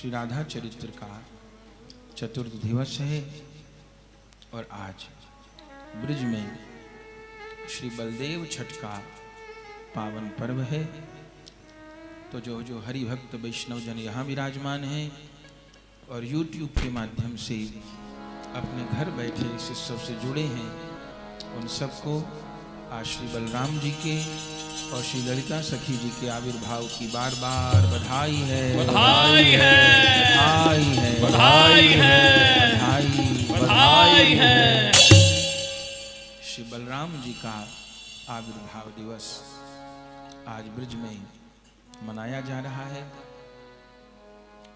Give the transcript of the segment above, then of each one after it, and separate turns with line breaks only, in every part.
श्री राधा चरित्र का चतुर्थ दिवस है और आज ब्रिज में श्री बलदेव छठ का पावन पर्व है। तो जो हरि भक्त वैष्णव जन यहाँ विराजमान हैं और YouTube के माध्यम से अपने घर बैठे इस उत्सव से जुड़े हैं, उन सबको आज श्री बलराम जी के और श्री ललिता सखी जी के आविर्भाव की बार बार बधाई है,
बधाई है,
बधाई है,
बधाई है,
बधाई
है।
श्री बलराम जी का आविर्भाव दिवस आज ब्रिज में मनाया जा रहा है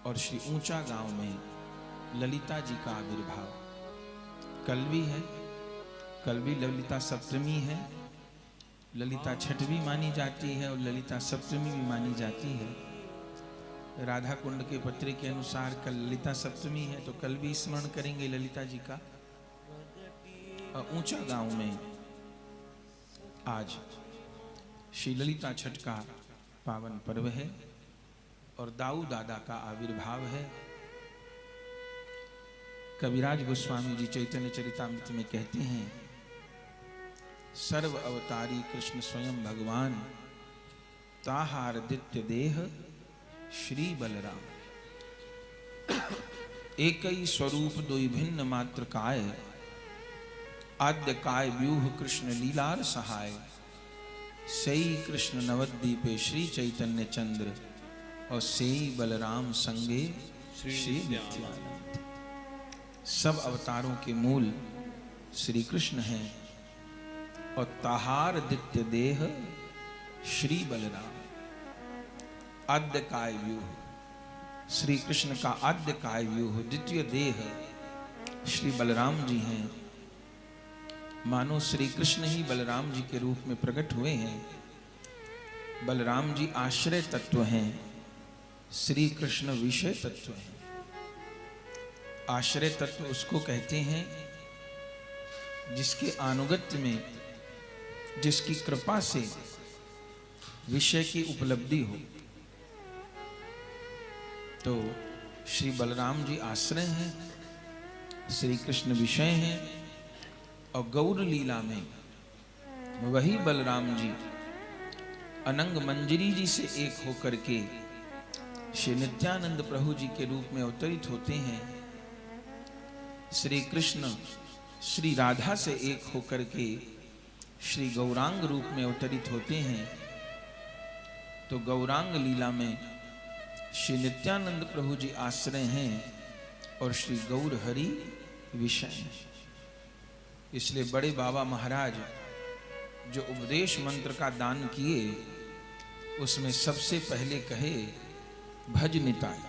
और श्री ऊंचा गांव में ललिता जी का आविर्भाव कल भी है। कल भी ललिता सप्तमी है, ललिता छठ भी मानी जाती है और ललिता सप्तमी भी मानी जाती है। राधा कुंड के पत्र के अनुसार कल ललिता सप्तमी है, तो कल भी स्मरण करेंगे ललिता जी का। और ऊंचा गांव में आज श्री ललिता छठ का पावन पर्व है और दाऊ दादा का आविर्भाव है। कविराज गोस्वामी जी चैतन्य चरितामृत में कहते हैं, सर्व अवतारी कृष्ण स्वयं भगवान, ताहार दित्य देह श्री बलराम। एक ही स्वरूप दुई भिन्न मात्र काय, आद्य काय व्यूह कृष्ण लीलार सहाय। सई कृष्ण नवद्वीपे श्री चैतन्य चंद्र और सई बलराम संगे श्री नित्यानंद। सब अवतारों के मूल श्री कृष्ण हैं और ताहार दित्य देह श्री बलराम। आद्य काय व्यूह, श्री कृष्ण का आद्य काय व्यूह द्वितीय देह श्री बलराम जी हैं। मानो श्री कृष्ण ही बलराम जी के रूप में प्रकट हुए हैं। बलराम जी आश्रय तत्व हैं, श्री कृष्ण विषय तत्व हैं। आश्रय तत्व उसको कहते हैं जिसके अनुगत्य में, जिसकी कृपा से विषय की उपलब्धि हो। तो श्री बलराम जी आश्रय हैं, श्री कृष्ण विषय हैं और गौर लीला में वही बलराम जी अनंग मंजरी जी से एक होकर के श्री नित्यानंद प्रभु जी के रूप में अवतरित होते हैं। श्री कृष्ण श्री राधा से एक होकर के श्री गौरांग रूप में अवतरित होते हैं। तो गौरांग लीला में श्री नित्यानंद प्रभु जी आश्रय हैं और श्री गौर हरि विषय हैं। इसलिए बड़े बाबा महाराज जो उपदेश मंत्र का दान किए, उसमें सबसे पहले कहे भज निताई।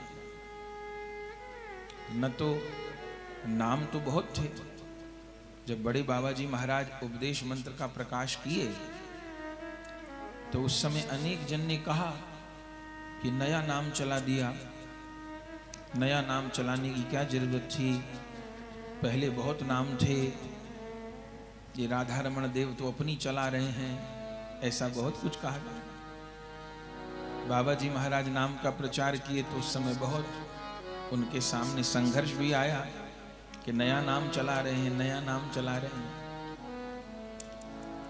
न तो नाम तो बहुत थे। जब बड़े बाबा जी महाराज उपदेश मंत्र का प्रकाश किए तो उस समय अनेक जन ने कहा कि नया नाम चला दिया। नया नाम चलाने की क्या जरूरत थी, पहले बहुत नाम थे। ये राधा रमण देव तो अपनी चला रहे हैं, ऐसा बहुत कुछ कहा गया। बाबा जी महाराज नाम का प्रचार किए तो उस समय बहुत उनके सामने संघर्ष भी आया कि नया नाम चला रहे हैं, नया नाम चला रहे हैं।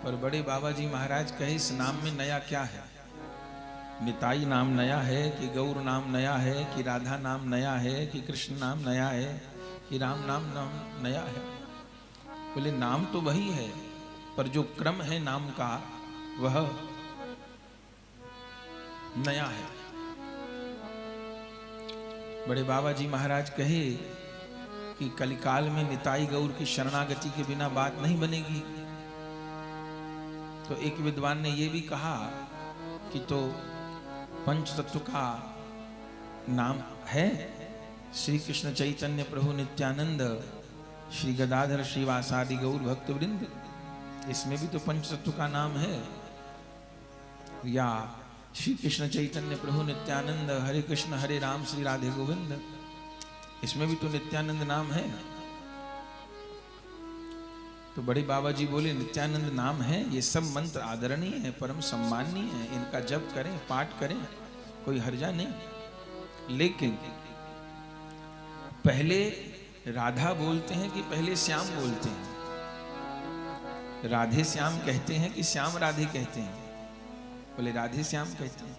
पर बड़े बाबा जी महाराज कहे इस नाम में नया क्या है? निताई नाम नया है कि गौर नाम नया है कि राधा नाम नया है कि कृष्ण नाम नया है कि राम नाम नया है? बोले नाम तो वही है, पर जो क्रम है नाम का वह नया है। बड़े बाबा जी महाराज कहे कि कलिकाल में निताई गौर की शरणागति के बिना बात नहीं बनेगी। तो एक विद्वान ने यह भी कहा कि तो पंच तत्व का नाम है श्री कृष्ण चैतन्य प्रभु नित्यानंद श्री गदाधर श्रीवासादि गौर भक्त वृंद, इसमें भी तो पंच तत्व का नाम है। या श्री कृष्ण चैतन्य प्रभु नित्यानंद हरे कृष्ण हरे राम श्री राधे गोविंद, इसमें भी तो नित्यानंद नाम है। तो बड़े बाबा जी बोले नित्यानंद नाम है, ये सब मंत्र आदरणीय है, परम सम्माननीय है, इनका जप करें, पाठ करें, कोई हर्जा नहीं। लेकिन पहले राधा बोलते हैं कि पहले श्याम बोलते हैं? राधे श्याम कहते हैं कि श्याम राधे कहते हैं? बोले राधे श्याम कहते हैं।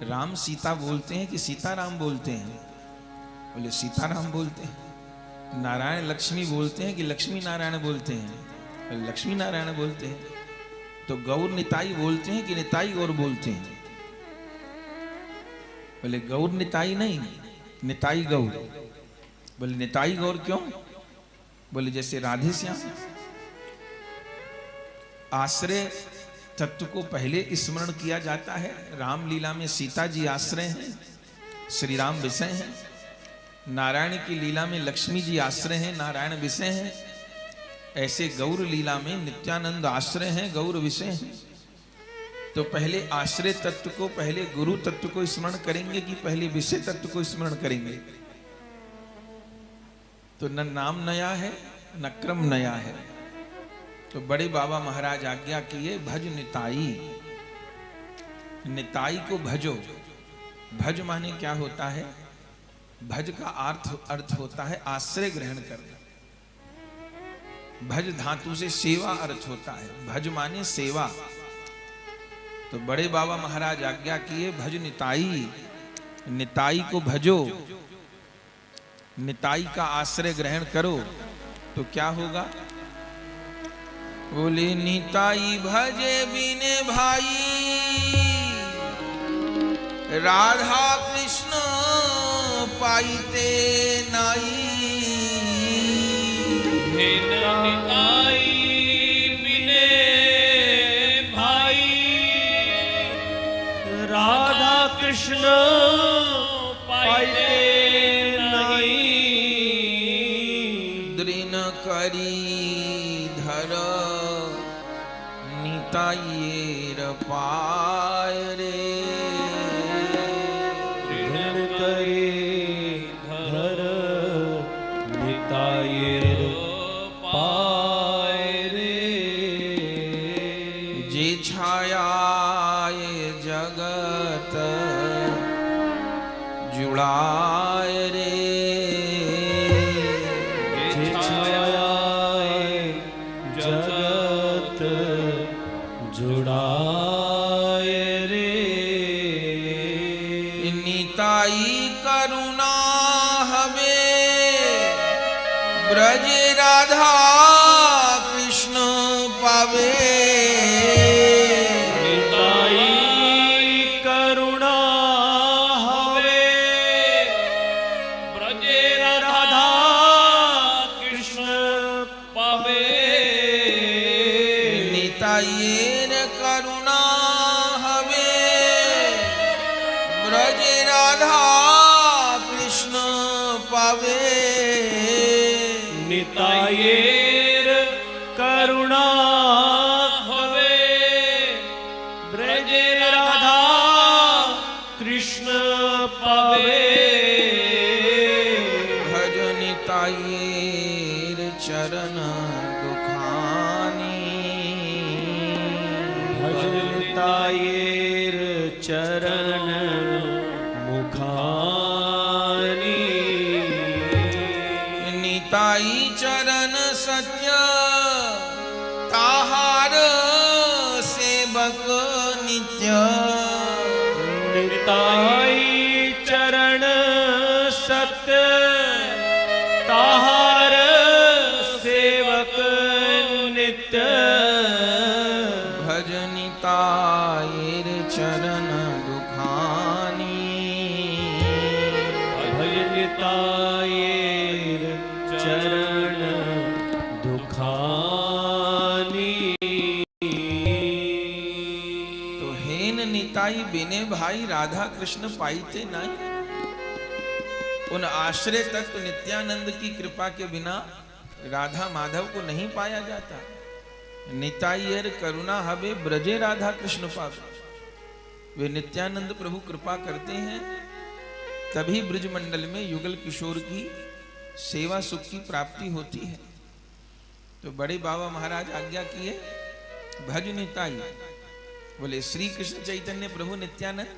राम सीता बोलते हैं कि सीता राम बोलते हैं? बोले सीता राम बोलते हैं। नारायण लक्ष्मी बोलते हैं कि लक्ष्मी नारायण बोलते हैं? बोले लक्ष्मी नारायण बोलते हैं। तो गौर निताई बोलते हैं कि निताई गौर बोलते हैं? बोले गौर निताई नहीं, निताई गौर। बोले निताई गौर क्यों? बोले जैसे राधे श्याम। आश्रय तत्व को पहले स्मरण किया जाता है। रामलीला में सीता जी आश्रय हैं, श्री राम विषय हैं। नारायण की लीला में लक्ष्मी जी आश्रय हैं, नारायण विषय हैं। ऐसे गौर लीला में नित्यानंद आश्रय हैं, गौर विषय हैं। तो पहले आश्रय तत्व को, पहले गुरु तत्व को स्मरण करेंगे कि पहले विषय तत्व को स्मरण करेंगे? तो न नाम नया है न क्रम नया है। तो बड़े बाबा महाराज आज्ञा किए, भज निताई। निताई को भजो। भज माने क्या होता है? भज का अर्थ होता है आश्रय ग्रहण करना। भज धातु से सेवा अर्थ होता है। भज माने सेवा। तो बड़े बाबा महाराज आज्ञा किए, भज निताई। निताई को भजो, निताई का आश्रय ग्रहण करो। तो क्या होगा? बोले निताई भजे बिने भाई, राधा कृष्ण पाईते नाई।
निताई बिने भाई, राधा कृष्ण पाईते नाई।
दृन करी धर निताइर पाय रे।
दृढ़ करे धर निताइर पाय रे।
जे छायाए जगत जुड़ाय रे।
जे छायाए जगत जुड़ाए रे।
निताई करुणा हवे ब्रज राधा कृष्ण पावे।
निताई करुणा हवे ब्रज राधा कृष्ण पावे।
निताईर करुणा हवे ब्रज राधा कृष्ण पावे।
नितायेर करुणा हवे ब्रज राधा कृष्ण पावे।
भज निताईर चरण दुखानी।
भज नितायेर चरण मुखानी।
निताई चरण सत्य ताहार सेवक नित्य।
निताई चरण सत्य ताहार सेवक नित्य।
भज निताईर चरण दुखानी।
भज नितायेर चरण दुखानी।
तो हेन निताई बिने भाई राधा कृष्ण पाईते नहीं। उन आश्रय तत्व नित्यानंद की कृपा के बिना राधा माधव को नहीं पाया जाता। निताईर करुणा हवे ब्रजे राधा कृष्ण पावे। वे नित्यानंद प्रभु कृपा करते हैं, तभी ब्रज मंडल में युगल किशोर की सेवा सुख की प्राप्ति होती है। तो बड़े बाबा महाराज आज्ञा किए, भज निताई। बोले श्री कृष्ण चैतन्य प्रभु नित्यानंद,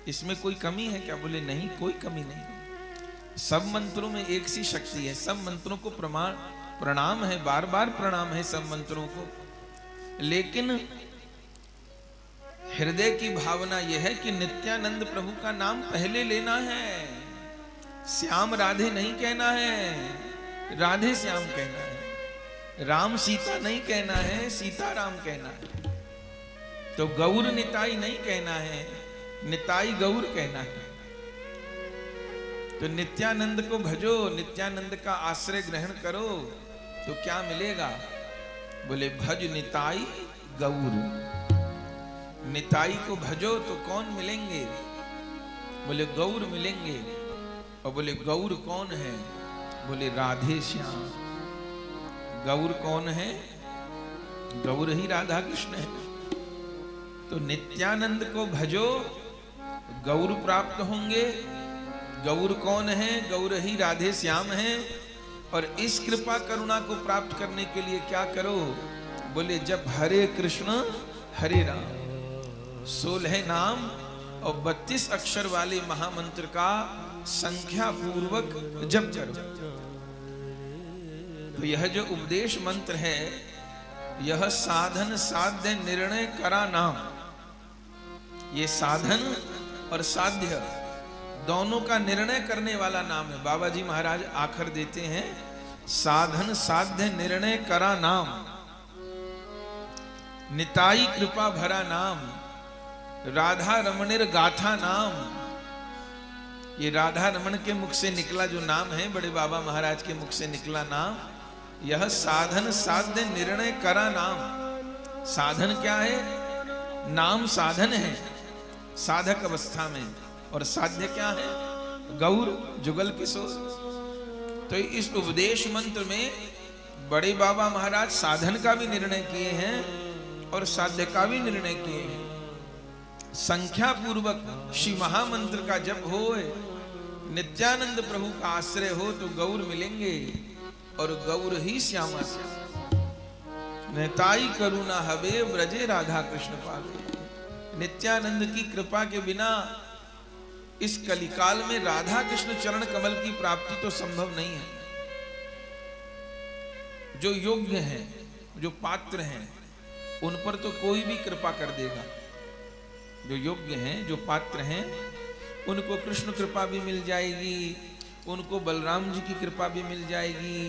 इसमें कोई कमी है क्या? बोले नहीं, कोई कमी नहीं। सब मंत्रों में एक सी शक्ति है, सब मंत्रों को प्रणाम है, बार बार प्रणाम है सब मंत्रों को। लेकिन हृदय की भावना यह है कि नित्यानंद प्रभु का नाम पहले लेना है। श्याम राधे नहीं कहना है, राधे श्याम कहना है। राम सीता नहीं कहना है, सीता राम कहना है। तो गौर निताई नहीं कहना है, निताई गौर कहना है। तो नित्यानंद को भजो, नित्यानंद का आश्रय ग्रहण करो तो क्या मिलेगा? बोले भज निताई गौर। निताई को भजो तो कौन मिलेंगे? बोले गौर मिलेंगे। और बोले गौर कौन है? बोले राधे श्याम। गौर कौन है? गौर ही राधा कृष्ण है। तो नित्यानंद को भजो, गौर प्राप्त होंगे। गौर कौन है? गौर ही राधे श्याम है। और इस कृपा करुणा को प्राप्त करने के लिए क्या करो? बोले जब हरे कृष्ण हरे राम 16 नाम और 32 अक्षर वाले महामंत्र का संख्या पूर्वक जप करो। तो यह जो उपदेश मंत्र है, यह साधन साध्य निर्णय करा नाम। ये साधन और साध्य दोनों का निर्णय करने वाला नाम है। बाबा जी महाराज आखर देते हैं, साधन साध्य निर्णय करा नाम, निताई कृपा भरा नाम, राधा रमणिर गाथा नाम। ये राधा रमण के मुख से निकला जो नाम है, बड़े बाबा महाराज के मुख से निकला नाम, यह साधन साध्य निर्णय करा नाम। साधन क्या है? नाम साधन है साधक अवस्था में। और साध्य क्या है? गौर जुगल किशोर। तो इस उपदेश मंत्र में बड़े बाबा महाराज साधन का भी निर्णय किए हैं और साध्य का भी निर्णय किए हैं। संख्या पूर्वक श्री महामंत्र का जप हो, नित्यानंद प्रभु का आश्रय हो तो गौर मिलेंगे। और गौर ही श्यामा श्याम। निताई करुणा हवे ब्रजे राधा कृष्ण पावे। नित्यानंद की कृपा के बिना इस कलिकाल में राधा कृष्ण चरण कमल की प्राप्ति तो संभव नहीं है। जो योग्य हैं, जो पात्र हैं, उन पर तो कोई भी कृपा कर देगा। जो योग्य हैं, जो पात्र हैं, उनको कृष्ण कृपा भी मिल जाएगी, उनको बलराम जी की कृपा भी मिल जाएगी,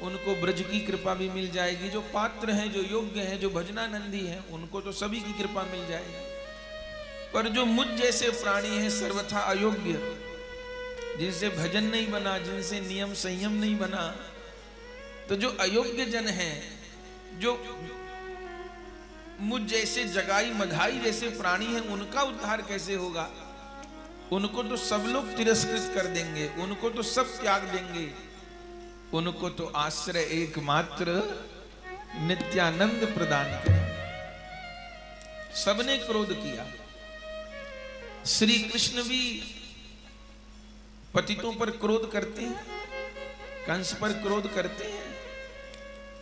उनको ब्रज की कृपा भी मिल जाएगी। जो पात्र हैं, जो योग्य हैं, जो भजनानंदी हैं, उनको तो सभी की कृपा मिल जाएगी। पर जो मुझ जैसे प्राणी हैं सर्वथा अयोग्य, जिनसे भजन नहीं बना, जिनसे नियम संयम नहीं बना, तो जो अयोग्य जन हैं, जो मुझ जैसे जगाई मधाई जैसे प्राणी हैं, उनका उद्धार कैसे होगा? उनको तो सब लोग तिरस्कृत कर देंगे, उनको तो सब त्याग देंगे। उनको तो आश्रय एकमात्र नित्यानंद प्रदान करें। सबने क्रोध किया। श्री कृष्ण भी पतितों पर क्रोध करते हैं, कंस पर क्रोध करते हैं,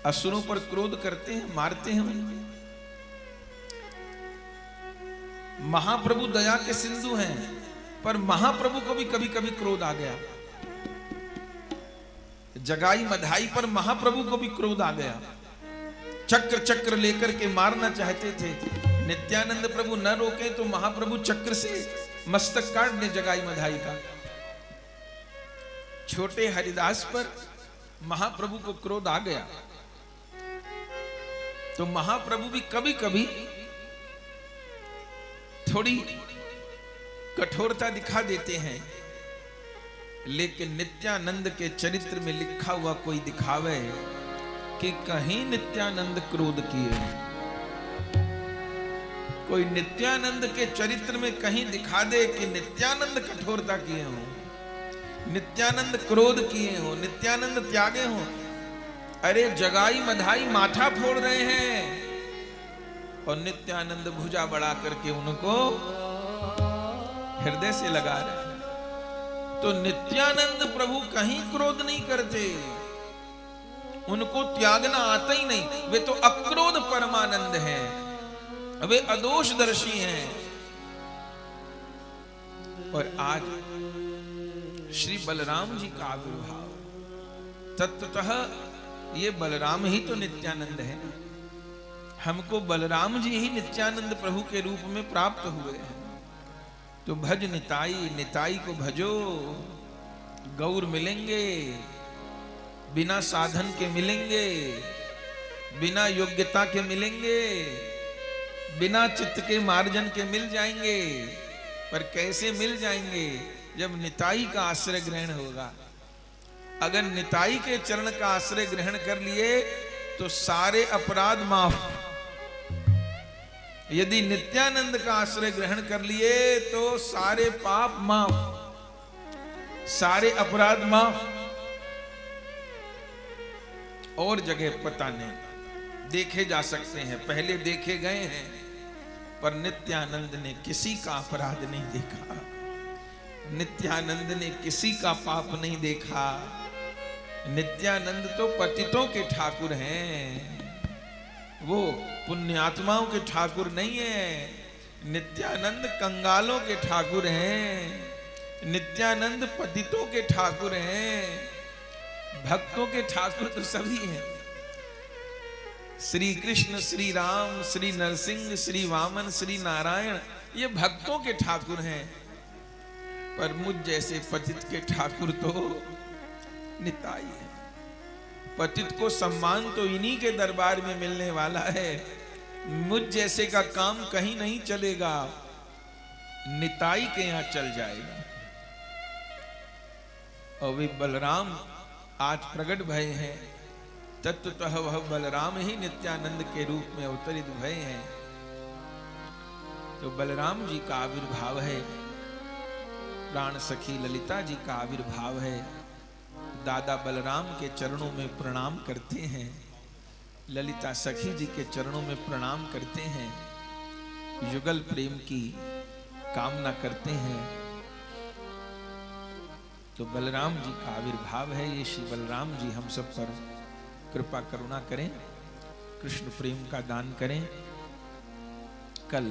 असुरों पर क्रोध करते हैं, मारते हैं उन्हें। महाप्रभु दया के सिंधु हैं, पर महाप्रभु को भी कभी कभी क्रोध आ गया। जगाई मधाई पर महाप्रभु को भी क्रोध आ गया। चक्र चक्र लेकर के मारना चाहते थे। नित्यानंद प्रभु न रोके तो महाप्रभु चक्र से मस्तक काट दे जगाई मधाई का। छोटे हरिदास पर महाप्रभु को क्रोध आ गया तो महाप्रभु भी कभी कभी थोड़ी कठोरता दिखा देते हैं। लेकिन नित्यानंद के चरित्र में लिखा हुआ कोई दिखावे कि कहीं नित्यानंद क्रोध किए, कोई नित्यानंद के चरित्र में कहीं दिखा दे कि नित्यानंद कठोरता किए हो, नित्यानंद क्रोध किए हो, नित्यानंद त्यागे हो। अरे जगाई मधाई माथा फोड़ रहे हैं और नित्यानंद भुजा बढ़ा करके उनको हृदय से लगा रहे हैं। तो नित्यानंद प्रभु कहीं क्रोध नहीं करते, उनको त्यागना आता ही नहीं। वे तो अक्रोध परमानंद हैं, वे अदोषदर्शी हैं। और आज श्री बलराम जी का आविर्भाव। तत्वतः ये बलराम ही तो नित्यानंद है ना, हमको बलराम जी ही नित्यानंद प्रभु के रूप में प्राप्त हुए हैं। तो भज निताई, निताई को भजो, गौर मिलेंगे, बिना साधन के मिलेंगे, बिना योग्यता के मिलेंगे, बिना चित्त के मार्जन के मिल जाएंगे। पर कैसे मिल जाएंगे? जब निताई का आश्रय ग्रहण होगा। अगर निताई के चरण का आश्रय ग्रहण कर लिए तो सारे अपराध माफ। यदि नित्यानंद का आश्रय ग्रहण कर लिए तो सारे पाप माफ, सारे अपराध माफ। और जगह पता नहीं, देखे जा सकते हैं, पहले देखे गए हैं, पर नित्यानंद ने किसी का अपराध नहीं देखा, नित्यानंद ने किसी का पाप नहीं देखा। नित्यानंद तो पतितों के ठाकुर हैं, वो पुण्यात्माओं के ठाकुर नहीं है। नित्यानंद कंगालों के ठाकुर हैं, नित्यानंद पतितों के ठाकुर हैं, भक्तों के ठाकुर तो सभी हैं। श्री कृष्ण, श्री राम, श्री नरसिंह, श्री वामन, श्री नारायण, ये भक्तों के ठाकुर हैं। पर मुझ जैसे पतित के ठाकुर तो निताई है। पतित को सम्मान तो इन्हीं के दरबार में मिलने वाला है। मुझ जैसे का काम कहीं नहीं चलेगा, निताई के यहां चल जाएगा। और वे बलराम आज प्रकट भय हैं। तत्वतः वह बलराम ही नित्यानंद के रूप में अवतरित भय हैं। तो बलराम जी का आविर्भाव है, प्राण सखी ललिता जी का आविर्भाव है। दादा बलराम के चरणों में प्रणाम करते हैं, ललिता सखी जी के चरणों में प्रणाम करते हैं, युगल प्रेम की कामना करते हैं। तो बलराम जी का आविर्भाव है। ये श्री बलराम जी हम सब पर कृपा करुणा करें, कृष्ण प्रेम का दान करें। कल